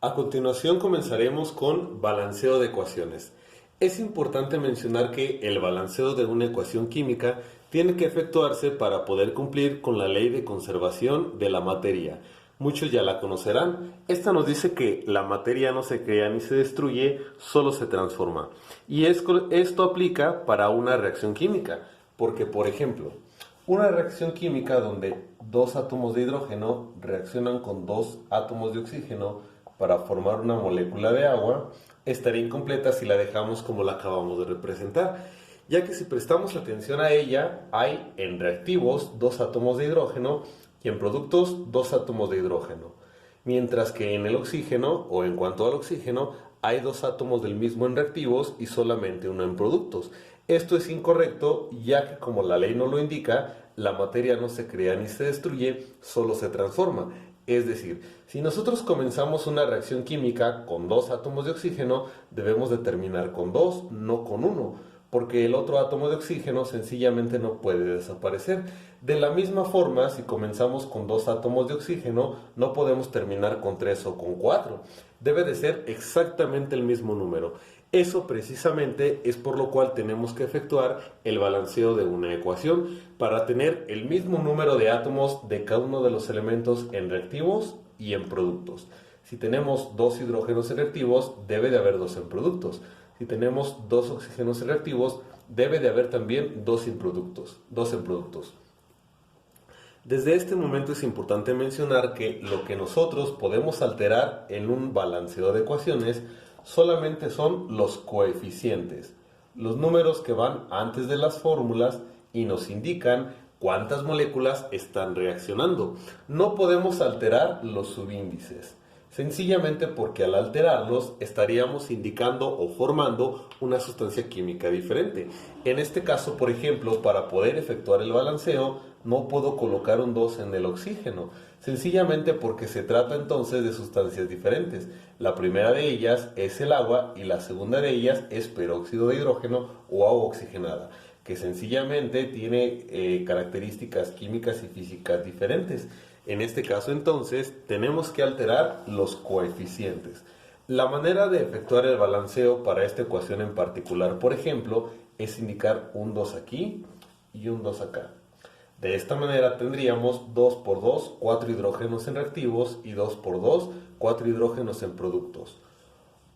A continuación comenzaremos con balanceo de ecuaciones. Es importante mencionar que el balanceo de una ecuación química tiene que efectuarse para poder cumplir con la ley de conservación de la materia. Muchos ya la conocerán. Esta nos dice que la materia no se crea ni se destruye, solo se transforma. Y esto aplica para una reacción química, porque por ejemplo, una reacción química donde dos átomos de hidrógeno reaccionan con dos átomos de oxígeno para formar una molécula de agua estaría incompleta si la dejamos como la acabamos de representar, ya que si prestamos atención a ella, hay en reactivos dos átomos de hidrógeno y en productos dos átomos de hidrógeno, mientras que en el oxígeno, o en cuanto al oxígeno, hay dos átomos del mismo en reactivos y solamente uno en productos. Esto es incorrecto, ya que como la ley no lo indica, la materia no se crea ni se destruye, solo se transforma. Es decir, si nosotros comenzamos una reacción química con dos átomos de oxígeno, debemos de terminar con dos, no con uno, porque el otro átomo de oxígeno sencillamente no puede desaparecer. De la misma forma, si comenzamos con dos átomos de oxígeno, no podemos terminar con tres o con cuatro. Debe de ser exactamente el mismo número. Eso precisamente es por lo cual tenemos que efectuar el balanceo de una ecuación para tener el mismo número de átomos de cada uno de los elementos en reactivos y en productos. Si tenemos dos hidrógenos en reactivos, debe de haber dos en productos. Si tenemos dos oxígenos en reactivos, debe de haber también dos en productos. Desde este momento es importante mencionar que lo que nosotros podemos alterar en un balanceo de ecuaciones solamente son los coeficientes, los números que van antes de las fórmulas y nos indican cuántas moléculas están reaccionando. No podemos alterar los subíndices, sencillamente porque al alterarlos estaríamos indicando o formando una sustancia química diferente. En este caso, por ejemplo, para poder efectuar el balanceo, no puedo colocar un 2 en el oxígeno, sencillamente porque se trata entonces de sustancias diferentes. La primera de ellas es el agua y la segunda de ellas es peróxido de hidrógeno o agua oxigenada, que sencillamente tiene características químicas y físicas diferentes. En este caso entonces tenemos que alterar los coeficientes. La manera de efectuar el balanceo para esta ecuación en particular, por ejemplo, es indicar un 2 aquí y un 2 acá. De esta manera tendríamos 2 por 2, 4 hidrógenos en reactivos y 2 por 2, 4 hidrógenos en productos.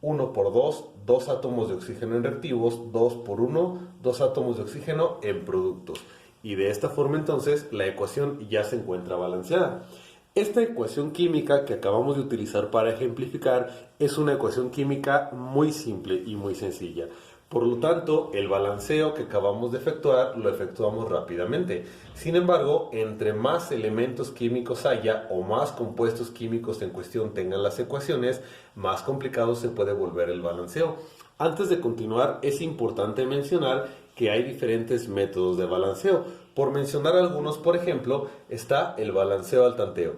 1 por 2, 2 átomos de oxígeno en reactivos, 2 por 1, 2 átomos de oxígeno en productos. Y de esta forma entonces la ecuación ya se encuentra balanceada. Esta ecuación química que acabamos de utilizar para ejemplificar es una ecuación química muy simple y muy sencilla. Por lo tanto, el balanceo que acabamos de efectuar lo efectuamos rápidamente. Sin embargo, entre más elementos químicos haya o más compuestos químicos en cuestión tengan las ecuaciones, más complicado se puede volver el balanceo. Antes de continuar, es importante mencionar que hay diferentes métodos de balanceo. Por mencionar algunos, por ejemplo, está el balanceo al tanteo,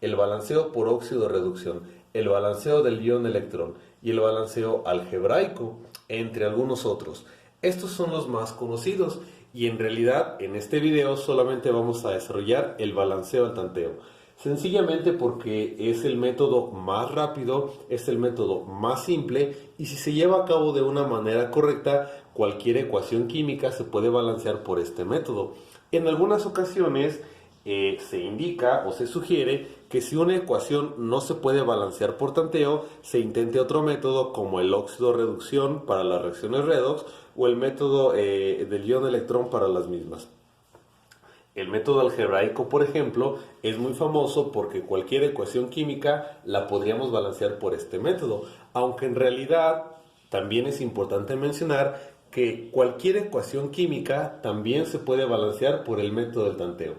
el balanceo por óxido de reducción, el balanceo del ion electrón y el balanceo algebraico, entre algunos otros. Estos son los más conocidos y en realidad en este video solamente vamos a desarrollar el balanceo al tanteo. Sencillamente porque es el método más rápido, es el método más simple y si se lleva a cabo de una manera correcta, cualquier ecuación química se puede balancear por este método. En algunas ocasiones se indica o se sugiere que si una ecuación no se puede balancear por tanteo, se intente otro método como el óxido reducción para las reacciones redox o el método del ion electrón para las mismas. El método algebraico, por ejemplo, es muy famoso porque cualquier ecuación química la podríamos balancear por este método, aunque en realidad también es importante mencionar que cualquier ecuación química también se puede balancear por el método del tanteo.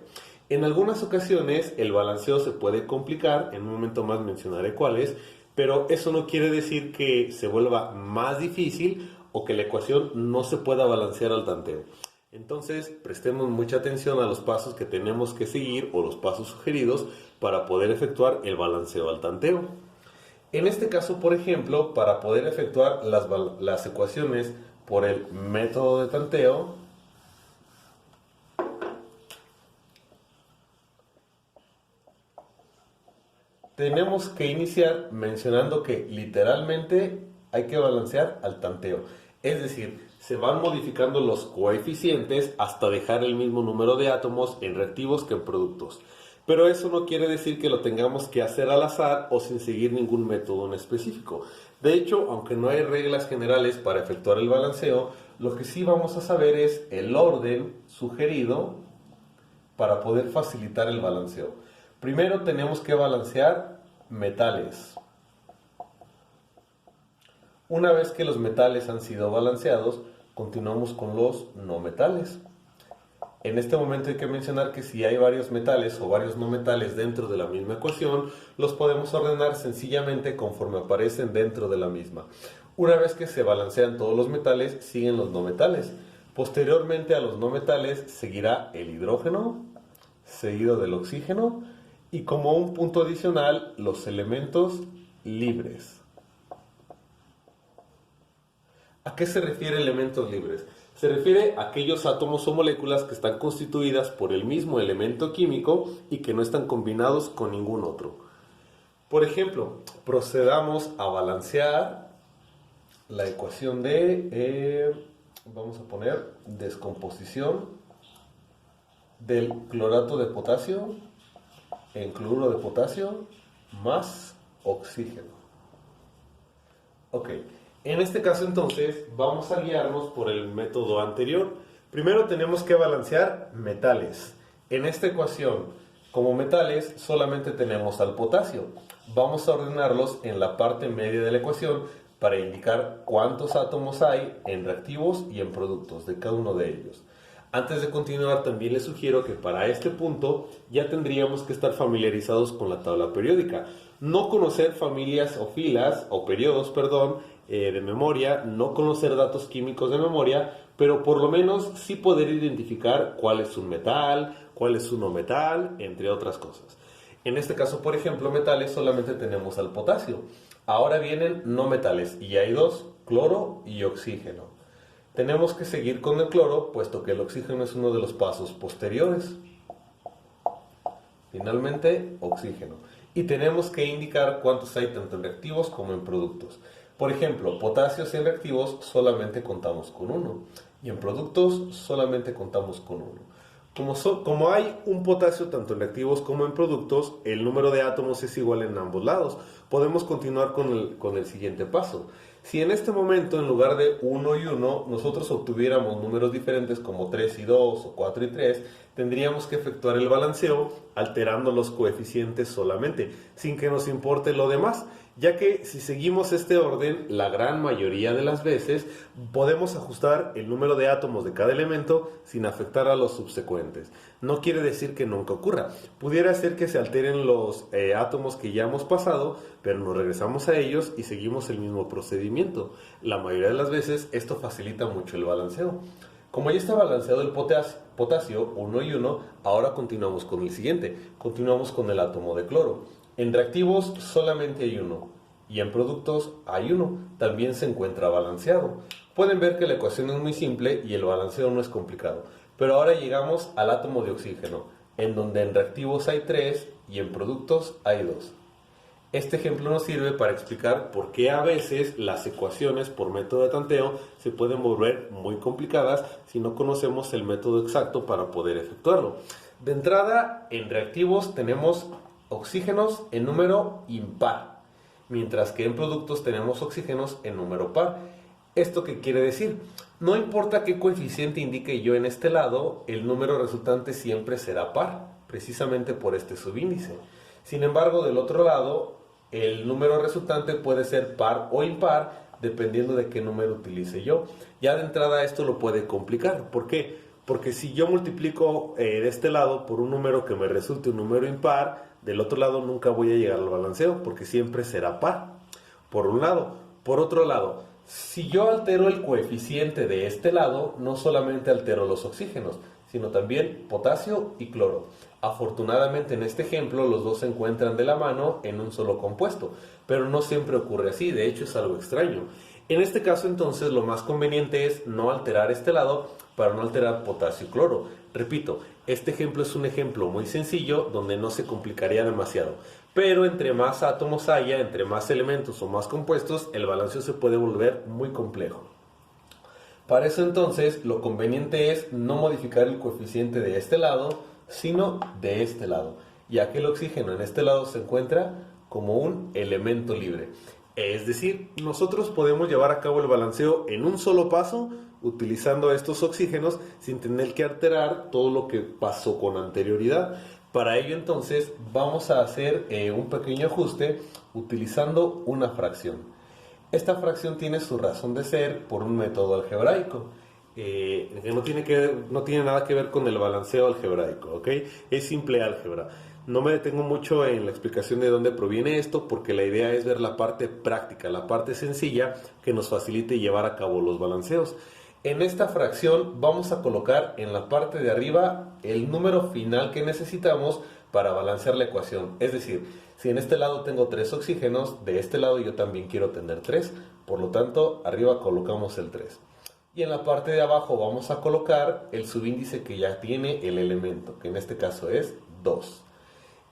En algunas ocasiones el balanceo se puede complicar, en un momento más mencionaré cuáles, pero eso no quiere decir que se vuelva más difícil o que la ecuación no se pueda balancear al tanteo. Entonces, prestemos mucha atención a los pasos que tenemos que seguir o los pasos sugeridos para poder efectuar el balanceo al tanteo. En este caso, por ejemplo, para poder efectuar las ecuaciones por el método de tanteo, tenemos que iniciar mencionando que literalmente hay que balancear al tanteo. Es decir, se van modificando los coeficientes hasta dejar el mismo número de átomos en reactivos que en productos. Pero eso no quiere decir que lo tengamos que hacer al azar o sin seguir ningún método en específico. De hecho, aunque no hay reglas generales para efectuar el balanceo, lo que sí vamos a saber es el orden sugerido para poder facilitar el balanceo. Primero tenemos que balancear metales. Una vez que los metales han sido balanceados, continuamos con los no metales. En este momento hay que mencionar que si hay varios metales o varios no metales dentro de la misma ecuación, los podemos ordenar sencillamente conforme aparecen dentro de la misma. Una vez que se balancean todos los metales, siguen los no metales. Posteriormente a los no metales seguirá el hidrógeno, seguido del oxígeno, y como un punto adicional, los elementos libres. ¿A qué se refiere elementos libres? Se refiere a aquellos átomos o moléculas que están constituidas por el mismo elemento químico y que no están combinados con ningún otro. Por ejemplo, procedamos a balancear la ecuación de, vamos a poner, descomposición del clorato de potasio en cloruro de potasio más oxígeno. Ok. En este caso entonces vamos a guiarnos por el método anterior. Primero tenemos que balancear metales. En esta ecuación, como metales, solamente tenemos al potasio. Vamos a ordenarlos en la parte media de la ecuación para indicar cuántos átomos hay en reactivos y en productos de cada uno de ellos. Antes de continuar, también les sugiero que para este punto ya tendríamos que estar familiarizados con la tabla periódica. No conocer familias o filas, o periodos, perdón, de memoria, no conocer datos químicos de memoria, pero por lo menos sí poder identificar cuál es un metal, cuál es un no metal, entre otras cosas. En este caso, por ejemplo, metales solamente tenemos al potasio. Ahora vienen no metales y hay dos, cloro y oxígeno. Tenemos que seguir con el cloro, puesto que el oxígeno es uno de los pasos posteriores. Finalmente, oxígeno. Y tenemos que indicar cuántos hay tanto en reactivos como en productos. Por ejemplo, potasios en reactivos solamente contamos con uno y en productos solamente contamos con uno. Como hay un potasio tanto en reactivos como en productos, el número de átomos es igual en ambos lados. Podemos continuar con el siguiente paso. Si en este momento, en lugar de 1 y 1, nosotros obtuviéramos números diferentes como 3 y 2 o 4 y 3, tendríamos que efectuar el balanceo alterando los coeficientes solamente, sin que nos importe lo demás, ya que si seguimos este orden, la gran mayoría de las veces podemos ajustar el número de átomos de cada elemento sin afectar a los subsecuentes. No quiere decir que nunca ocurra. Pudiera ser que se alteren los átomos que ya hemos pasado, pero nos regresamos a ellos y seguimos el mismo procedimiento. La mayoría de las veces esto facilita mucho el balanceo. Como ya está balanceado el potasio 1 y 1, ahora continuamos con el siguiente. Continuamos con el átomo de cloro. En reactivos solamente hay uno y en productos hay uno. También se encuentra balanceado. Pueden ver que la ecuación es muy simple y el balanceo no es complicado. Pero ahora llegamos al átomo de oxígeno, en donde en reactivos hay 3 y en productos hay 2. Este ejemplo nos sirve para explicar por qué a veces las ecuaciones por método de tanteo se pueden volver muy complicadas si no conocemos el método exacto para poder efectuarlo. De entrada, en reactivos tenemos oxígenos en número impar, mientras que en productos tenemos oxígenos en número par. ¿Esto qué quiere decir? No importa qué coeficiente indique yo en este lado, el número resultante siempre será par, precisamente por este subíndice. Sin embargo, del otro lado, el número resultante puede ser par o impar, dependiendo de qué número utilice yo. Ya de entrada esto lo puede complicar. ¿Por qué? Porque si yo multiplico de este lado por un número que me resulte un número impar, del otro lado nunca voy a llegar al balanceo, porque siempre será par, por un lado. Por otro lado, si yo altero el coeficiente de este lado, no solamente altero los oxígenos, sino también potasio y cloro. Afortunadamente en este ejemplo los dos se encuentran de la mano en un solo compuesto, pero no siempre ocurre así, de hecho es algo extraño. En este caso entonces lo más conveniente es no alterar este lado para no alterar potasio y cloro. Repito, este ejemplo es un ejemplo muy sencillo donde no se complicaría demasiado. Pero entre más átomos haya, entre más elementos o más compuestos, el balanceo se puede volver muy complejo. Para eso entonces lo conveniente es no modificar el coeficiente de este lado, sino de este lado, ya que el oxígeno en este lado se encuentra como un elemento libre. Es decir, nosotros podemos llevar a cabo el balanceo en un solo paso utilizando estos oxígenos sin tener que alterar todo lo que pasó con anterioridad. Para ello entonces vamos a hacer un pequeño ajuste utilizando una fracción. Esta fracción tiene su razón de ser por un método algebraico. Que no tiene nada que ver con el balanceo algebraico, ¿ok? Es simple álgebra. No me detengo mucho en la explicación de dónde proviene esto porque la idea es ver la parte práctica, la parte sencilla que nos facilite llevar a cabo los balanceos. En esta fracción vamos a colocar en la parte de arriba el número final que necesitamos para balancear la ecuación. Es decir, si en este lado tengo 3 oxígenos, de este lado yo también quiero tener 3, por lo tanto arriba colocamos el 3. Y en la parte de abajo vamos a colocar el subíndice que ya tiene el elemento, que en este caso es 2.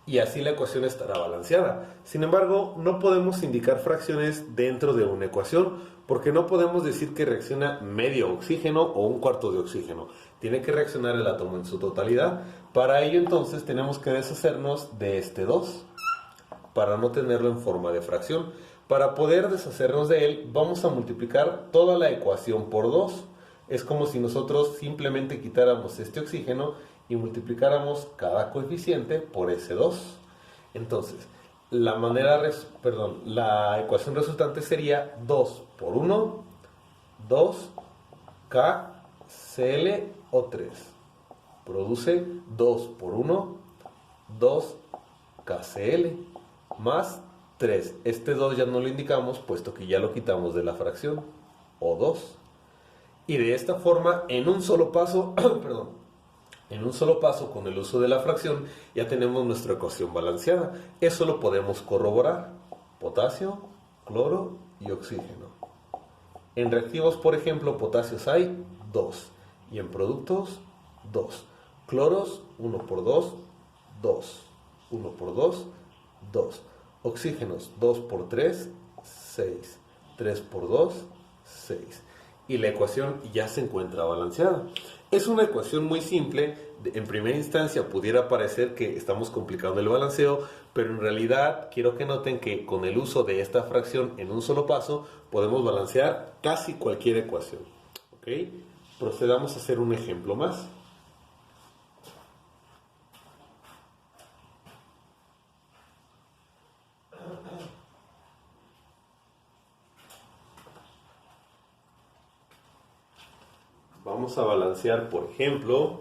Y así la ecuación estará balanceada. Sin embargo, no podemos indicar fracciones dentro de una ecuación, porque no podemos decir que reacciona medio oxígeno o un cuarto de oxígeno. Tiene que reaccionar el átomo en su totalidad. Para ello entonces tenemos que deshacernos de este 2, para no tenerlo en forma de fracción. Para poder deshacernos de él, vamos a multiplicar toda la ecuación por 2. Es como si nosotros simplemente quitáramos este oxígeno y multiplicáramos cada coeficiente por ese 2. Entonces, la ecuación resultante sería 2 por 1, 2 KClO3. Produce 2 por 1, 2 KCl más 3. Este 2 ya no lo indicamos puesto que ya lo quitamos de la fracción, O2. Y de esta forma, en un solo paso, con el uso de la fracción, ya tenemos nuestra ecuación balanceada. Eso lo podemos corroborar. Potasio, cloro y oxígeno. En reactivos, por ejemplo, potasios hay 2. Y en productos, 2. Cloros, 1 por 2, 2. 1 por 2, 2. Oxígenos, 2 por 3, 6. 3 por 2, 6. Y la ecuación ya se encuentra balanceada. Es una ecuación muy simple. En primera instancia pudiera parecer que estamos complicando el balanceo, pero en realidad quiero que noten que con el uso de esta fracción en un solo paso podemos balancear casi cualquier ecuación. ¿Ok? Procedamos a hacer un ejemplo más. Vamos a balancear, por ejemplo,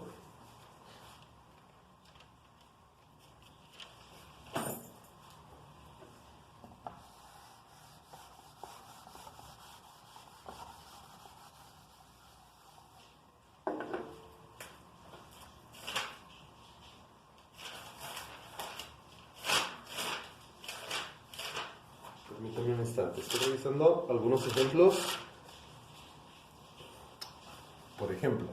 permítame un instante, estoy revisando algunos ejemplos. Por ejemplo,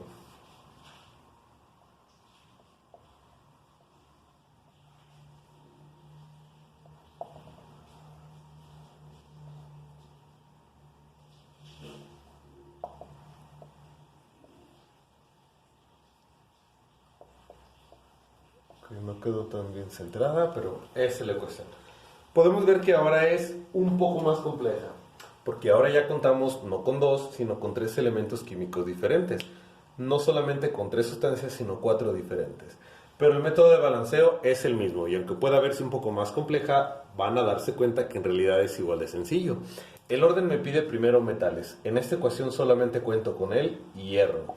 que no quedó tan bien centrada, pero esa es la ecuación. Podemos ver que ahora es un poco más compleja, porque ahora ya contamos no con 2, sino con 3 elementos químicos diferentes. No solamente con 3 sustancias, sino 4 diferentes. Pero el método de balanceo es el mismo, y aunque pueda verse un poco más compleja, van a darse cuenta que en realidad es igual de sencillo. El orden me pide primero metales. En esta ecuación solamente cuento con el hierro.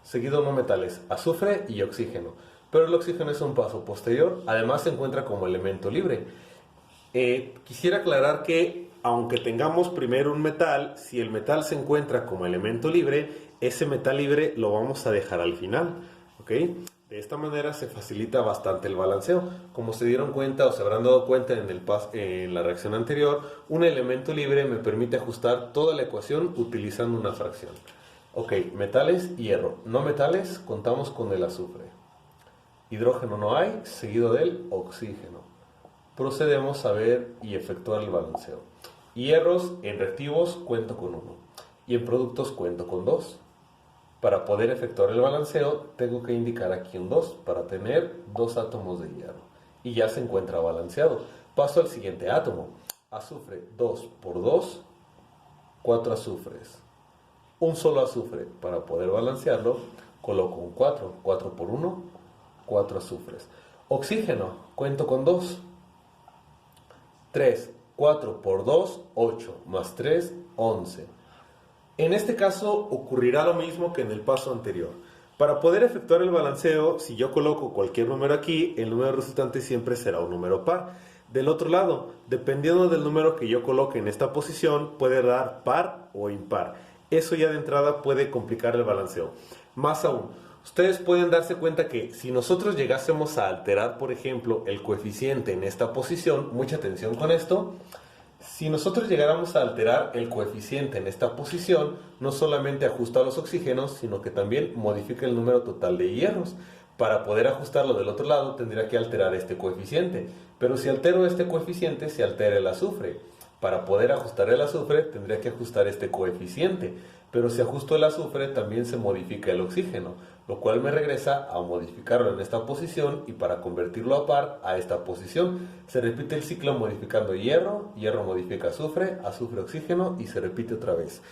Seguido no metales, azufre y oxígeno. Pero el oxígeno es un paso posterior, además se encuentra como elemento libre. Quisiera aclarar que aunque tengamos primero un metal, si el metal se encuentra como elemento libre, ese metal libre lo vamos a dejar al final, ¿ok? De esta manera se facilita bastante el balanceo. Como se dieron cuenta o se habrán dado cuenta en la reacción anterior, un elemento libre me permite ajustar toda la ecuación utilizando una fracción. Ok, metales, hierro. No metales, contamos con el azufre. Hidrógeno no hay, seguido del oxígeno. Procedemos a ver y efectuar el balanceo. Hierros, en reactivos cuento con 1 y en productos cuento con 2. Para poder efectuar el balanceo, tengo que indicar aquí un 2 para tener 2 átomos de hierro. Y ya se encuentra balanceado. Paso al siguiente átomo. Azufre, 2 por 2, 4 azufres. Un solo azufre. Para poder balancearlo, coloco un 4. 4 por 1, 4 azufres. Oxígeno, cuento con 2. 3, 4 por 2, 8, más 3, 11. En este caso ocurrirá lo mismo que en el paso anterior. Para poder efectuar el balanceo, si yo coloco cualquier número aquí, el número resultante siempre será un número par. Del otro lado, dependiendo del número que yo coloque en esta posición, puede dar par o impar. Eso ya de entrada puede complicar el balanceo. Más aún, ustedes pueden darse cuenta que si nosotros llegásemos a alterar, por ejemplo, el coeficiente en esta posición, mucha atención con esto. Si nosotros llegáramos a alterar el coeficiente en esta posición, no solamente ajusta los oxígenos, sino que también modifica el número total de hierros. Para poder ajustarlo del otro lado, tendría que alterar este coeficiente. Pero si altero este coeficiente, se altera el azufre. Para poder ajustar el azufre, tendría que ajustar este coeficiente. Pero si ajusto el azufre, también se modifica el oxígeno, lo cual me regresa a modificarlo en esta posición y para convertirlo a par a esta posición. Se repite el ciclo modificando hierro, hierro modifica azufre, azufre oxígeno y se repite otra vez.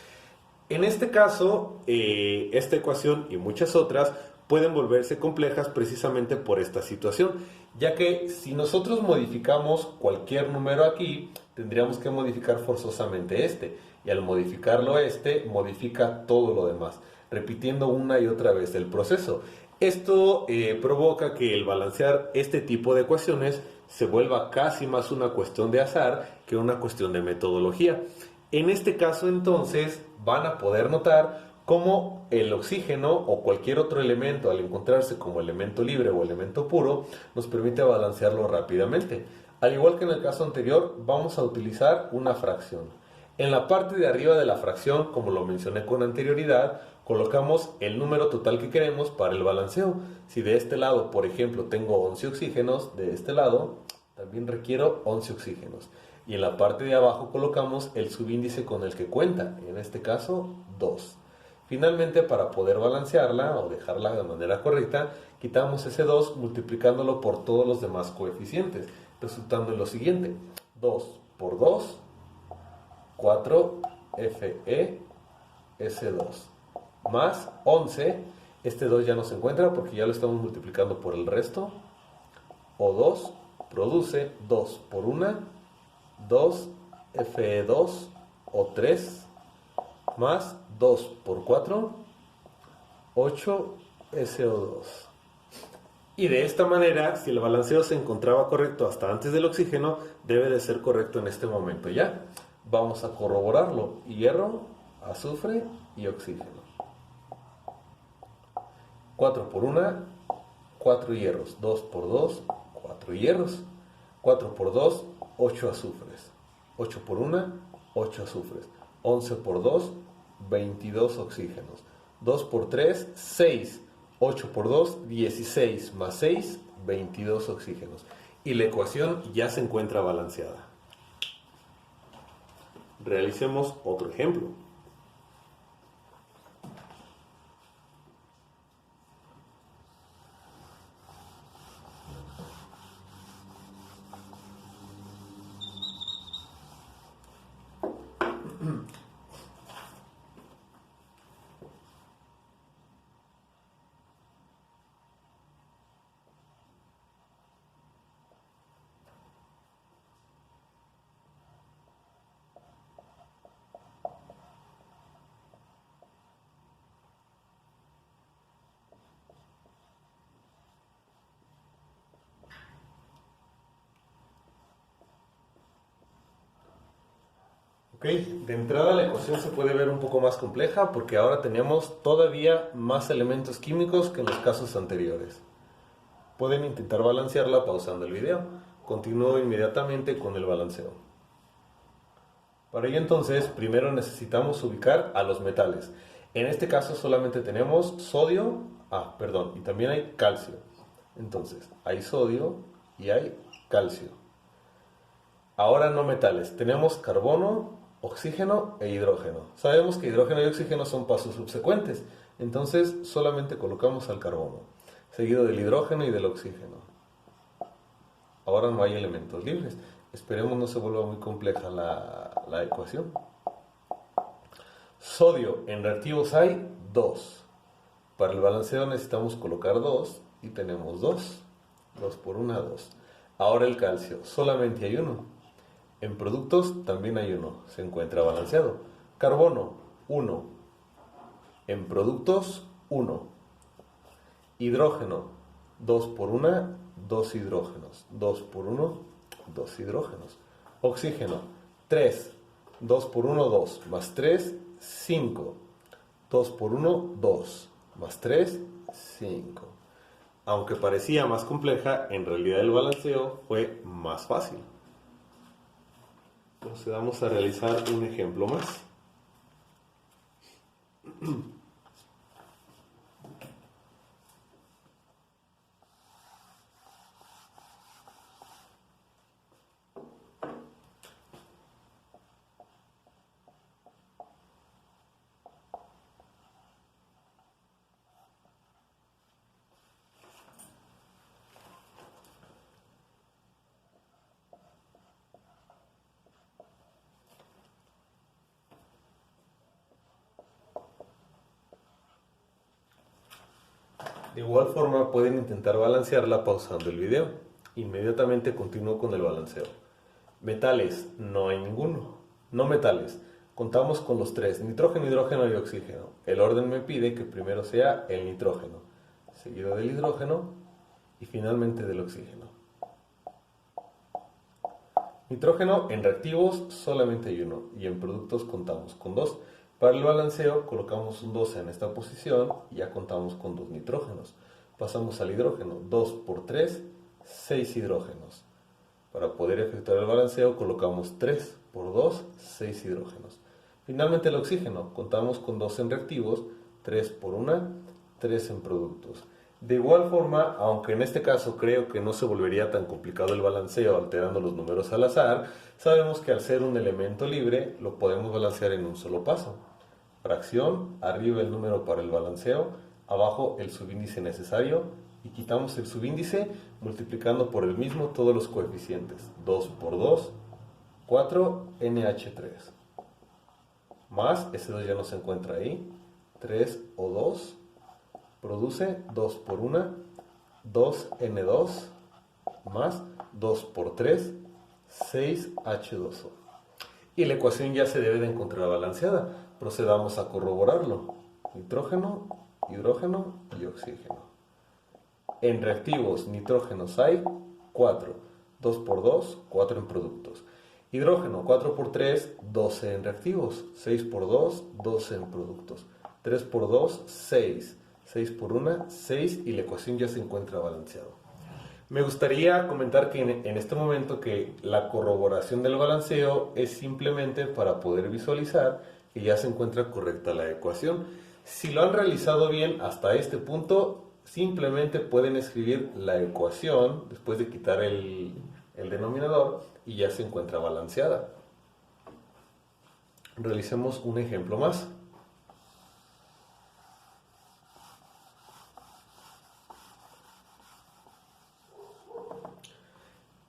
En este caso, esta ecuación y muchas otras pueden volverse complejas precisamente por esta situación, ya que si nosotros modificamos cualquier número aquí, tendríamos que modificar forzosamente este, y al modificarlo modifica todo lo demás, repitiendo una y otra vez el proceso. Esto provoca que el balancear este tipo de ecuaciones se vuelva casi más una cuestión de azar que una cuestión de metodología. En este caso, entonces, van a poder notar cómo el oxígeno o cualquier otro elemento, al encontrarse como elemento libre o elemento puro, nos permite balancearlo rápidamente. Al igual que en el caso anterior, vamos a utilizar una fracción. En la parte de arriba de la fracción, como lo mencioné con anterioridad, colocamos el número total que queremos para el balanceo. Si de este lado, por ejemplo, tengo 11 oxígenos, de este lado también requiero 11 oxígenos. Y en la parte de abajo colocamos el subíndice con el que cuenta, en este caso 2. Finalmente, para poder balancearla o dejarla de manera correcta, quitamos ese 2 multiplicándolo por todos los demás coeficientes, resultando en lo siguiente: 2 por 2, 4 FeS2, más 11, este 2 ya no se encuentra porque ya lo estamos multiplicando por el resto, O2 produce 2 por 1, 2 Fe2, O3, más 2 por 4, 8 SO2. Y de esta manera, si el balanceo se encontraba correcto hasta antes del oxígeno, debe de ser correcto en este momento ya. Vamos a corroborarlo: hierro, azufre y oxígeno. 4 por 1, 4 hierros. 2 por 2, 4 hierros. 4 por 2, 8 azufres. 8 por 1, 8 azufres. 11 por 2, 22 oxígenos. 2 por 3, 6. 8 por 2, 16, más 6, 22 oxígenos. Y la ecuación ya se encuentra balanceada. Realicemos otro ejemplo. Ok, de entrada la ecuación se puede ver un poco más compleja porque ahora tenemos todavía más elementos químicos que en los casos anteriores. Pueden intentar balancearla pausando el video. Continúo inmediatamente con el balanceo. Para ello entonces, primero necesitamos ubicar a los metales. En este caso solamente tenemos sodio, y también hay calcio. Entonces, hay sodio y hay calcio. Ahora no metales, tenemos carbono, oxígeno e hidrógeno. Sabemos que hidrógeno y oxígeno son pasos subsecuentes, entonces solamente colocamos al carbono, seguido del hidrógeno y del oxígeno. Ahora no hay elementos libres. Esperemos no se vuelva muy compleja la ecuación. Sodio, en reactivos hay 2. Para el balanceo necesitamos colocar 2 y tenemos 2. 2 por 1, 2. Ahora el calcio, solamente hay 1. En productos también hay 1, se encuentra balanceado. Carbono, 1. En productos, 1. Hidrógeno, 2 por 1, 2 hidrógenos. 2 por 1, 2 hidrógenos. Oxígeno, 3. 2 por 1, 2. Más 3, 5. 2 por 1, 2. Más 3, 5. Aunque parecía más compleja, en realidad el balanceo fue más fácil. Procedamos a realizar un ejemplo más. De igual forma pueden intentar balancearla pausando el video. Inmediatamente continúo con el balanceo. Metales, no hay ninguno. No metales, contamos con los 3, nitrógeno, hidrógeno y oxígeno. El orden me pide que primero sea el nitrógeno, seguido del hidrógeno y finalmente del oxígeno. Nitrógeno en reactivos solamente hay 1 y en productos contamos con 2. Para el balanceo colocamos un 2 en esta posición y ya contamos con 2 nitrógenos. Pasamos al hidrógeno, 2 por 3, 6 hidrógenos. Para poder efectuar el balanceo colocamos 3 por 2, 6 hidrógenos. Finalmente el oxígeno, contamos con 2 en reactivos, 3 por 1, 3 en productos. De igual forma, aunque en este caso creo que no se volvería tan complicado el balanceo alterando los números al azar, sabemos que al ser un elemento libre lo podemos balancear en un solo paso. Fracción, arriba el número para el balanceo, abajo el subíndice necesario y quitamos el subíndice multiplicando por el mismo todos los coeficientes. 2 por 2, 4 NH3. Más, ese 2 ya no se encuentra ahí, 3 O2 produce 2 por 1, 2N2 más 2 por 3, 6H2O. Y la ecuación ya se debe de encontrar balanceada. Procedamos a corroborarlo. Nitrógeno, hidrógeno y oxígeno. En reactivos nitrógenos hay 4. 2 por 2, 4 en productos. Hidrógeno, 4 por 3, 12 en reactivos. 6 por 2, 12 en productos. 3 por 2, 6. 6 por 1, 6 y la ecuación ya se encuentra balanceada. Me gustaría comentar que en este momento que la corroboración del balanceo es simplemente para poder visualizar que ya se encuentra correcta la ecuación. Si lo han realizado bien hasta este punto, simplemente pueden escribir la ecuación después de quitar el denominador y ya se encuentra balanceada. Realicemos un ejemplo más.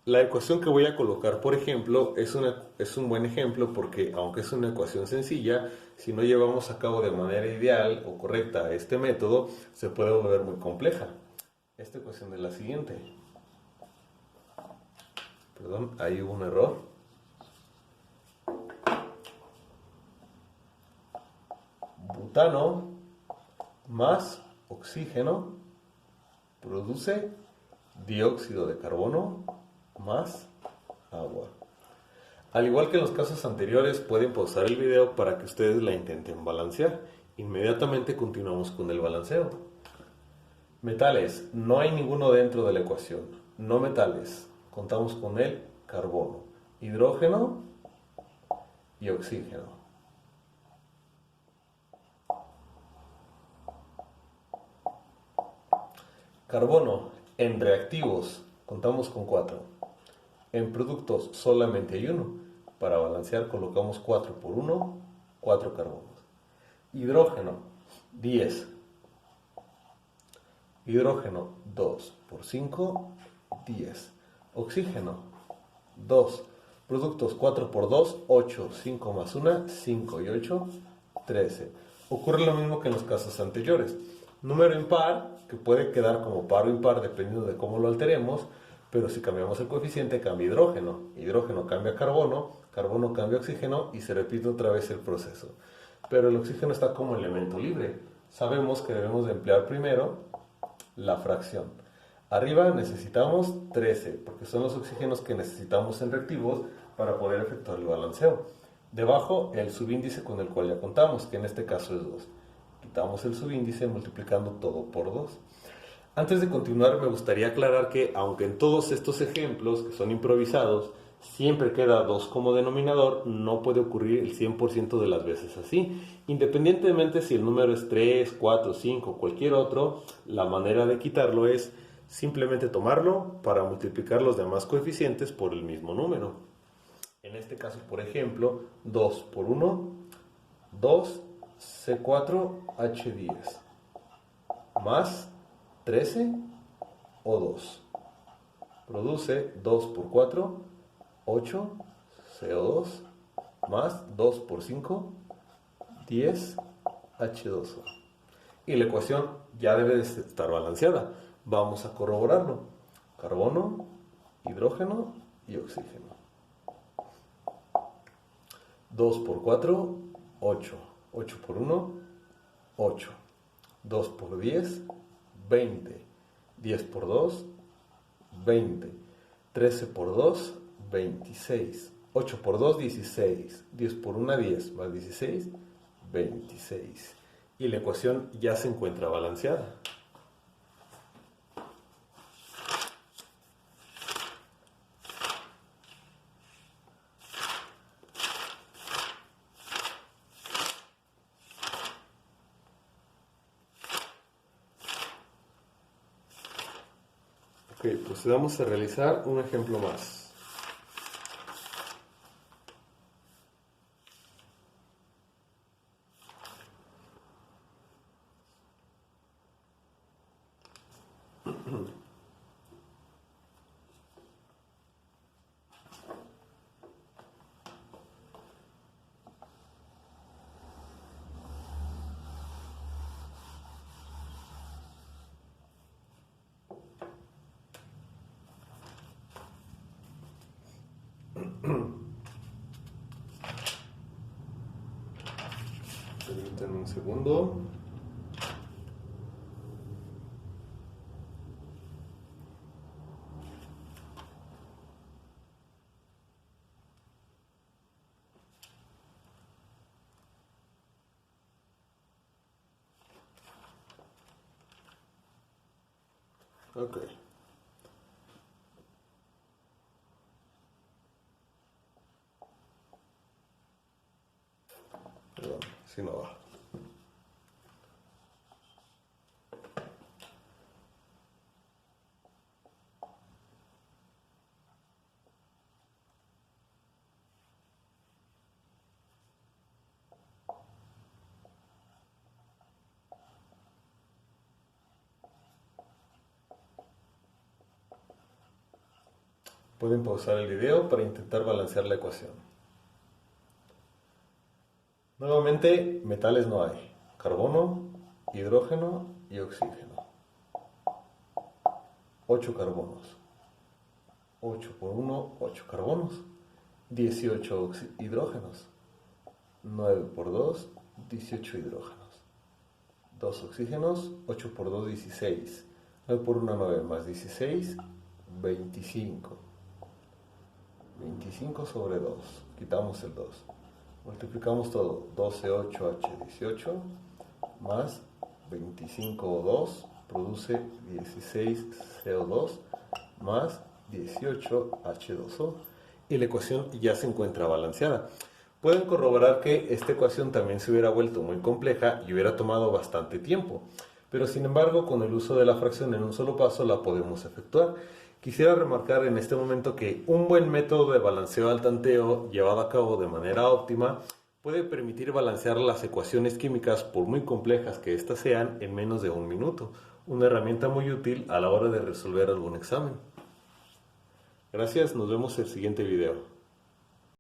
La ecuación que voy a colocar, por ejemplo, es un buen ejemplo porque, aunque es una ecuación sencilla, si no llevamos a cabo de manera ideal o correcta este método, se puede volver muy compleja. Esta ecuación es la siguiente. Perdón, ahí hubo un error. Butano más oxígeno produce dióxido de carbono más agua. Al igual que en los casos anteriores, pueden pausar el video para que ustedes la intenten balancear. Inmediatamente continuamos con el balanceo. Metales, no hay ninguno dentro de la ecuación. No metales, contamos con el carbono, hidrógeno y oxígeno. Carbono, en reactivos, contamos con 4. En productos solamente hay uno. Para balancear colocamos 4 por 1, 4 carbonos. Hidrógeno, 10. Hidrógeno, 2 por 5, 10. Oxígeno, 2. Productos 4 por 2, 8. 5 más 1, 5 y 8, 13. Ocurre lo mismo que en los casos anteriores. Número impar, que puede quedar como par o impar dependiendo de cómo lo alteremos, pero si cambiamos el coeficiente cambia hidrógeno. Hidrógeno cambia carbono, carbono cambia oxígeno y se repite otra vez el proceso. Pero el oxígeno está como elemento libre. Sabemos que debemos de emplear primero la fracción. Arriba necesitamos 13, porque son los oxígenos que necesitamos en reactivos para poder efectuar el balanceo. Debajo el subíndice con el cual ya contamos, que en este caso es 2. Quitamos el subíndice multiplicando todo por 2. Antes de continuar me gustaría aclarar que aunque en todos estos ejemplos que son improvisados siempre queda 2 como denominador, no puede ocurrir el 100% de las veces así. Independientemente si el número es 3, 4, 5, cualquier otro, la manera de quitarlo es simplemente tomarlo para multiplicar los demás coeficientes por el mismo número. En este caso, por ejemplo, 2 por 1, 2, C4H10, más 13 o 2. Produce 2 por 4, 8, CO2, más 2 por 5, 10, H2O. Y la ecuación ya debe de estar balanceada. Vamos a corroborarlo. Carbono, hidrógeno y oxígeno. 2 por 4, 8. 8 por 1, 8. 2 por 10, 20. 10 por 2, 20. 13 por 2, 26. 8 por 2, 16. 10 por 1, 10. Más 16, 26. Y la ecuación ya se encuentra balanceada. Ok, procedamos a realizar un ejemplo más. Permítanme un segundo. Ok. Perdón, si no va. Pueden pausar el video para intentar balancear la ecuación. Nuevamente, metales no hay. Carbono, hidrógeno y oxígeno. 8 carbonos. 8 por 1, 8 carbonos. 18 hidrógenos. 9 por 2, 18 hidrógenos. 2 oxígenos, 8 por 2, 16. 9 por 1, 9 más 16, 25. 25 sobre 2. Quitamos el 2. Multiplicamos todo. 12, 8, H18 más 25 o 2 produce 16 CO2 más 18 H2O y la ecuación ya se encuentra balanceada. Pueden corroborar que esta ecuación también se hubiera vuelto muy compleja y hubiera tomado bastante tiempo, pero sin embargo con el uso de la fracción en un solo paso la podemos efectuar. Quisiera remarcar en este momento que un buen método de balanceo al tanteo llevado a cabo de manera óptima puede permitir balancear las ecuaciones químicas, por muy complejas que éstas sean, en menos de un minuto, una herramienta muy útil a la hora de resolver algún examen. Gracias, nos vemos en el siguiente video.